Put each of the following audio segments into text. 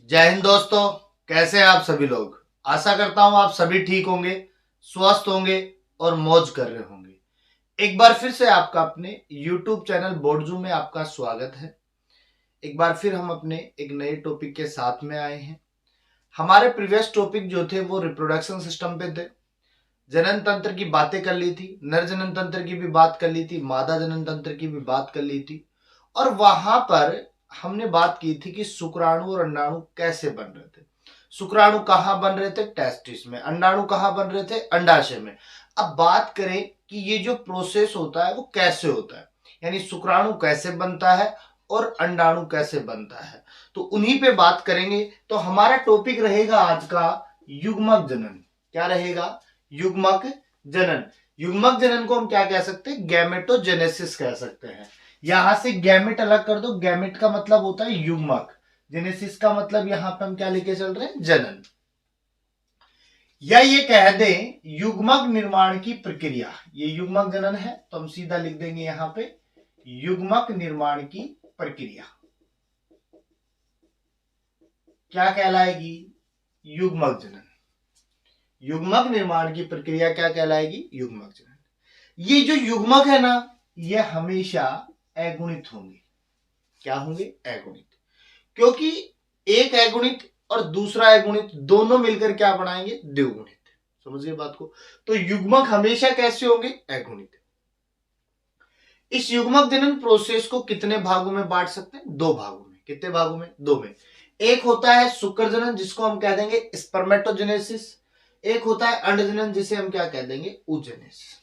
जय हिंद दोस्तों। कैसे हैं आप सभी लोग। आशा करता हूं आप सभी ठीक होंगे, स्वस्थ होंगे और मौज कर रहे होंगे। एक बार फिर से आपका अपने YouTube चैनल बोर्डजू में आपका स्वागत है। एक बार फिर हम अपने एक नए टॉपिक के साथ में आए हैं। हमारे प्रीवियस टॉपिक जो थे वो रिप्रोडक्शन सिस्टम पे थे। जनन तंत्र की बातें कर ली थी, नर जनन तंत्र की भी बात कर ली थी, मादा जनन तंत्र की भी बात कर ली थी। और वहां पर हमने बात की थी कि शुक्राणु और अंडाणु कैसे बन रहे थे। शुक्राणु कहाँ बन रहे थे? टेस्टिस में। अंडाणु कहाँ बन रहे थे? अंडाशय में। अब बात करें कि ये जो प्रोसेस होता है वो कैसे होता है, यानी शुक्राणु कैसे बनता है और अंडाणु कैसे बनता है, तो उन्हीं पे बात करेंगे। तो हमारा टॉपिक रहेगा आज का युग्मक जनन। क्या रहेगा? युग्मक जनन। युग्मक जनन को हम क्या कह सकते हैं? गैमेटोजेनेसिस कह सकते हैं। यहां से गैमेट अलग कर दो। गैमेट का मतलब होता है युग्मक, जेनेसिस का मतलब यहां पे हम क्या लेके चल रहे हैं? जनन। या ये कह दें युग्मक निर्माण की प्रक्रिया। ये युग्मक जनन है तो हम सीधा लिख देंगे यहां पे युग्मक निर्माण की प्रक्रिया क्या कहलाएगी? युग्मक जनन। युग्मक निर्माण की प्रक्रिया क्या कहलाएगी? युग्मक जनन। ये जो युग्मक है ना, ये हमेशा अगुणित होंगे। क्या होंगे? अगुणित। क्योंकि एक अगुणित और दूसरा अगुणित दोनों मिलकर क्या बनाएंगे? द्विगुणित। समझिए बात को। तो युग्मक हमेशा कैसे होंगे? अगुणित। इस युग्मक जनन प्रोसेस को कितने भागों में बांट सकते हैं? दो भागों में। कितने भागों में? दो में। एक होता है शुक्र जनन जिसको हम कह देंगे स्पर्मेटोजेनेसिस। एक होता है अंड जनन जिसे हम क्या कह देंगे? oogenesis।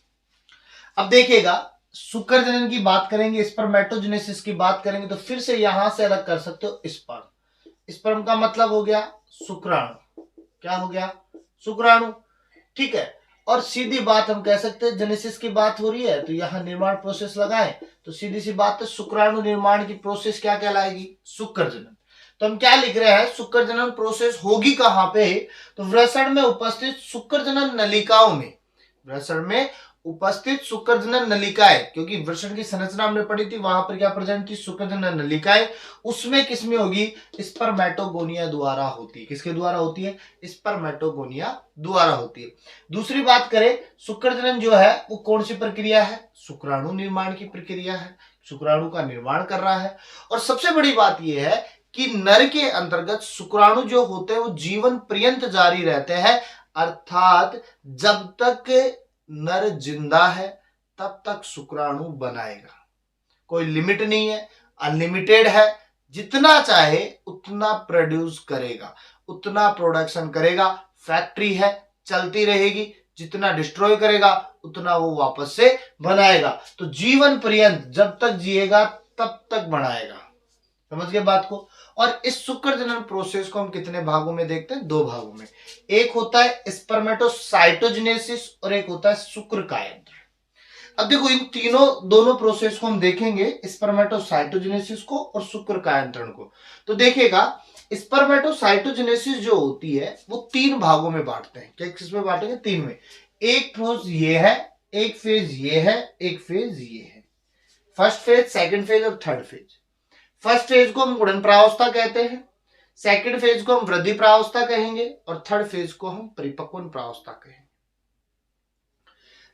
अब देखिएगा, शुक्र जनन की बात करेंगे, स्पर्मेटोजेनेसिस की बात करेंगे तो फिर से यहां से अलग कर सकते हो स्पर्म। स्पर्म का मतलब हो गया शुक्राणु। क्या हो गया? शुक्राणु। ठीक है। और सीधी बात हम कह सकते हैं जेनेसिस की बात हो रही है तो यहां निर्माण प्रोसेस लगाए तो सीधी सी बात है शुक्राणु निर्माण की प्रोसेस क्या कहलाएगी? शुक्र जनन। तो हम क्या लिख रहे हैं? शुक्र जनन प्रोसेस होगी कहां पे? तो वृषण में उपस्थित शुक्र जनन नलिकाओं में। वृषण में उपस्थित शुक्र जनन नलिकाएं, क्योंकि वृषण की संरचना हमने पढ़ी थी, वहां पर क्या प्रेजेंट थी? शुक्र जनन नलिकाएं। उसमें किसमें होगी? स्पर्मेटोगोनिया द्वारा होती है। किसके द्वारा होती है? स्पर्मेटोगोनिया द्वारा होती है। दूसरी बात करें, शुक्र जनन जो है वो कौन सी प्रक्रिया है? शुक्राणु निर्माण की प्रक्रिया है। शुक्राणु का निर्माण कर रहा है। और सबसे बड़ी बात यह है कि नर के अंतर्गत शुक्राणु जो होते हैं वो जीवन पर्यंत जारी रहते हैं, अर्थात जब तक नर जिंदा है तब तक शुक्राणु बनाएगा। कोई लिमिट नहीं है, अनलिमिटेड है। जितना चाहे उतना प्रोड्यूस करेगा, उतना प्रोडक्शन करेगा। फैक्ट्री है, चलती रहेगी। जितना डिस्ट्रॉय करेगा उतना वो वापस से बनाएगा। तो जीवन पर्यंत जब तक जिएगा तब तक बनाएगा। समझ गए बात को। और इस शुक्र जनन प्रोसेस को हम कितने भागों में देखते हैं? दो भागों में। एक होता है स्पर्मेटोसाइटोजेनेसिस और एक होता है शुक्र कायंत्र। अब देखो इन तीनों दोनों प्रोसेस को हम देखेंगे, स्पर्मेटोसाइटोजेनेसिस को और शुक्र कायंत्रण को। तो देखिएगा, स्पर्मेटोसाइटोजेनेसिस जो होती है वो तीन भागों में बांटते हैं। क्या किसमें बांटेंगे? तीन में। एक फेज ये है, एक फेज ये है, एक फेज ये है। फर्स्ट फेज, सेकंड फेज और थर्ड फेज। फर्स्ट फेज को हम गुणन प्रावस्था कहते हैं, सेकंड फेज को हम वृद्धि प्रावस्था कहेंगे और थर्ड फेज को हम परिपक्वन प्रावस्था कहेंगे।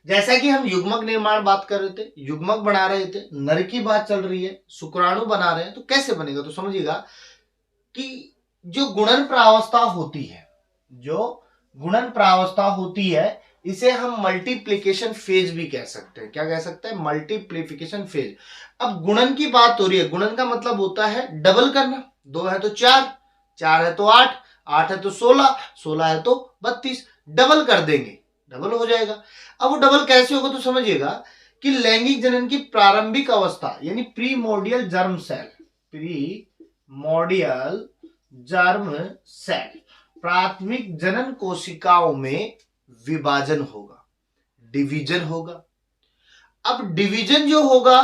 जैसा कि हम युग्मक निर्माण बात कर रहे थे, युग्मक बना रहे थे, नर की बात चल रही है, शुक्राणु बना रहे हैं, तो कैसे बनेगा? तो समझिएगा कि जो गुणन प्रावस्था होती है, जो गुणन प्रावस्था होती है, इसे हम मल्टीप्लीकेशन फेज भी कह सकते हैं। क्या कह सकते हैं? Multiplication phase. अब गुणन की बात हो रही है, गुणन का मतलब होता है डबल करना। दो है तो चार, चार है तो आठ, आठ है तो 16, 16 है तो 32। डबल कर देंगे, डबल हो जाएगा। अब वो डबल कैसे होगा? तो समझिएगा कि लैंगिक जनन की प्रारंभिक अवस्था यानी primordial germ cell, primordial germ cell, प्राथमिक जनन कोशिकाओं में विभाजन होगा, डिवीजन होगा। अब डिवीजन जो होगा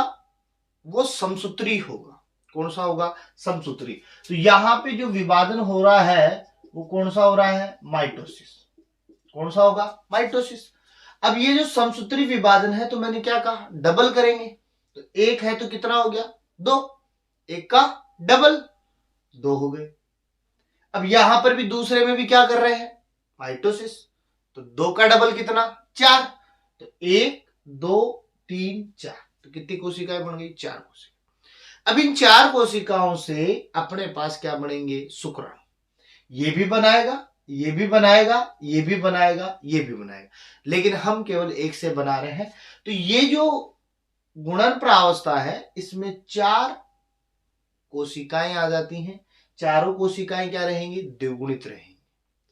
वो समसूत्री होगा। कौन सा होगा? समसूत्री। तो यहां पे जो विभाजन हो रहा है वो कौन सा हो रहा है? माइटोसिस। कौन सा होगा? माइटोसिस। अब ये जो समसूत्री विभाजन है तो मैंने क्या कहा? डबल करेंगे। तो एक है तो कितना हो गया? दो। एक का डबल, दो हो गए। अब यहां पर भी दूसरे में भी क्या कर रहे हैं, माइटोसिस। तो 2 का डबल कितना, 4। तो 1 2 3 4, तो कितनी कोशिकाएं बन गई, 4 कोशिकाएं। अब इन 4 कोशिकाओं से अपने पास क्या बनेंगे, शुक्राणु। ये भी बनाएगा, ये भी बनाएगा, ये भी बनाएगा, ये भी बनाएगा, लेकिन हम केवल एक से बना रहे हैं। तो ये जो गुणन प्रावस्था है, इसमें 4 कोशिकाएं आ जाती हैं। चारों कोशिकाएं क्या रहेंगी, द्विगुणित रहेंगी।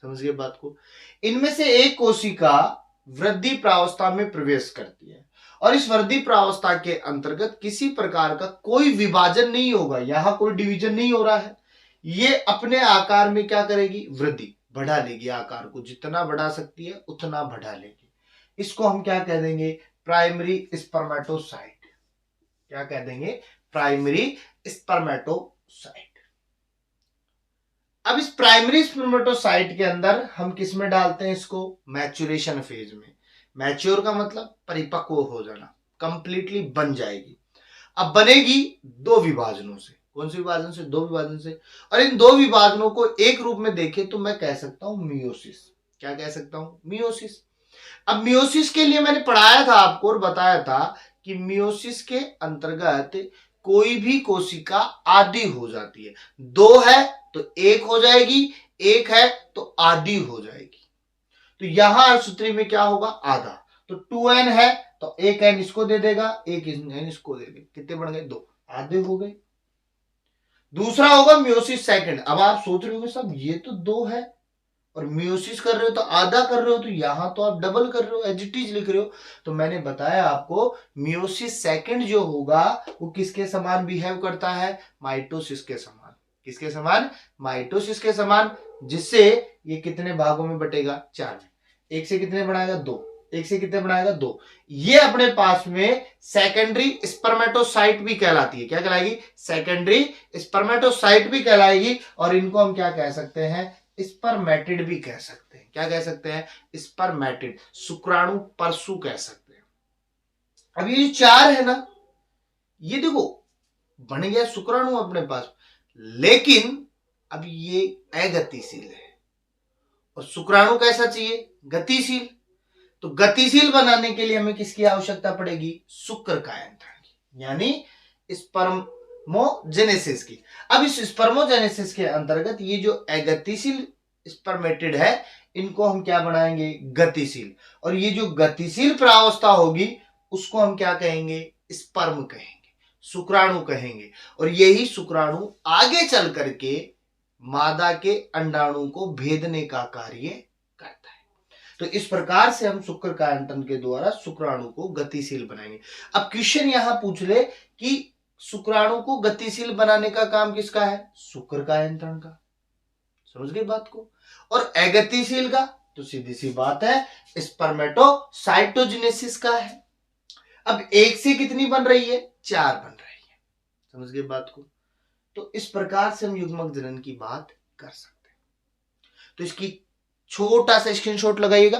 समझ गए बात को। इनमें से एक कोशिका वृद्धि प्रावस्था में प्रवेश करती है, और इस वृद्धि प्रावस्था के अंतर्गत किसी प्रकार का कोई विभाजन नहीं होगा, यहां कोई डिवीजन नहीं हो रहा है। ये अपने आकार में क्या करेगी, वृद्धि बढ़ा लेगी, आकार को जितना बढ़ा सकती है उतना बढ़ा लेगी। इसको हम क्या कह देंगे, प्राइमरी स्पर्मेटोसाइट। क्या कह देंगे, प्राइमरी स्पर्मेटोसाइट। अब इस प्राइमरी स्पर्मेटोसाइट के अंदर हम किस में डालते हैं इसको, मैच्योरेशन फेज में। मैच्योर का मतलब परिपक्व हो जाना, कंप्लीटली बन जाएगी। अब बनेगी 2 विभाजनों से। कौन से विभाजन से, 2 विभाजन से। और इन 2 विभाजनों को एक रूप में देखें तो मैं कह सकता हूं मियोसिस। क्या कह सकता हूं, मियोसिस। अब मियोसिस के लिए मैंने पढ़ाया था आपको और बताया था कि मियोसिस के अंतर्गत कोई भी कोशिका आधी हो जाती है। 2 है तो 1 हो जाएगी, 1 है तो आधी हो जाएगी। तो यहां सूत्री में क्या होगा, आधा। तो 2n है तो 1n इसको दे देगा, 1n इसको दे देगा, कितने बन गए, 2, आधे हो गए। दूसरा होगा मियोसिस सेकंड। अब आप सोच रहे होंगे साहब ये तो 2 है और मियोसिस कर रहे हो तो आधा कर रहे हो, तो यहां तो आप डबल कर रहे हो, एज इट इज लिख रहे हो। तो मैंने बताया आपको मियोसिस सेकंड जो होगा वो किसके समान बिहेव करता है, माइटोसिस के समान। किसके समान, माइटोसिस के समान। जिससे ये कितने भागों में बटेगा, 4 में। 1 से कितने बनाएगा, 2। 1 से कितने बनाएगा, 2। ये अपने पास में सेकेंडरी स्पर्मेटोसाइट भी कहलाती है। क्या कहलाएगी, सेकेंडरी स्पर्मेटोसाइट भी कहलाएगी। और इनको हम क्या कह सकते हैं, स्पर्मेटिड भी कह सकते हैं। क्या कह सकते हैं, स्पर्मेटिड, शुक्राणु परसु कह सकते हैं। अब ये 4 है ना, ये देखो बन गया शुक्राणु अपने पास, लेकिन अब ये अगतिशील है। और शुक्राणु कैसा चाहिए, गतिशील। तो गतिशील बनाने के लिए हमें किसकी आवश्यकता पड़ेगी, शुक्र कायंत्रण की, यानी स्पर्मोजेनेसिस की। अब इस स्पर्मोजेनेसिस के अंतर्गत ये जो अगतिशील स्पर्मेटिड है, इनको हम क्या बनाएंगे, गतिशील। और ये जो गतिशील प्रावस्था होगी उसको हम क्या कहेंगे, स्पर्म कहेंगे, शुक्राणु कहेंगे। और यही शुक्राणु आगे चल करके मादा के अंडाणु को भेदने का कार्य करता है। तो इस प्रकार से हम शुक्र कायंत्रण के द्वारा शुक्राणु को गतिशील बनाएंगे। अब क्वेश्चन यहां पूछ ले कि शुक्राणु को गतिशील बनाने का काम किसका है, शुक्र कायंत्रण का। समझ गए बात को। और अगतिशील का तो सीधी सी बात है, स्पर्मेटोसाइटोजेनेसिस का है। अब 1 से कितनी बन रही है, 4 बन रही है। समझ गए बात को। तो इस प्रकार से हम युग्मक जनन की बात कर सकते हैं। तो इसकी छोटा सा स्क्रीनशॉट लगाइएगा।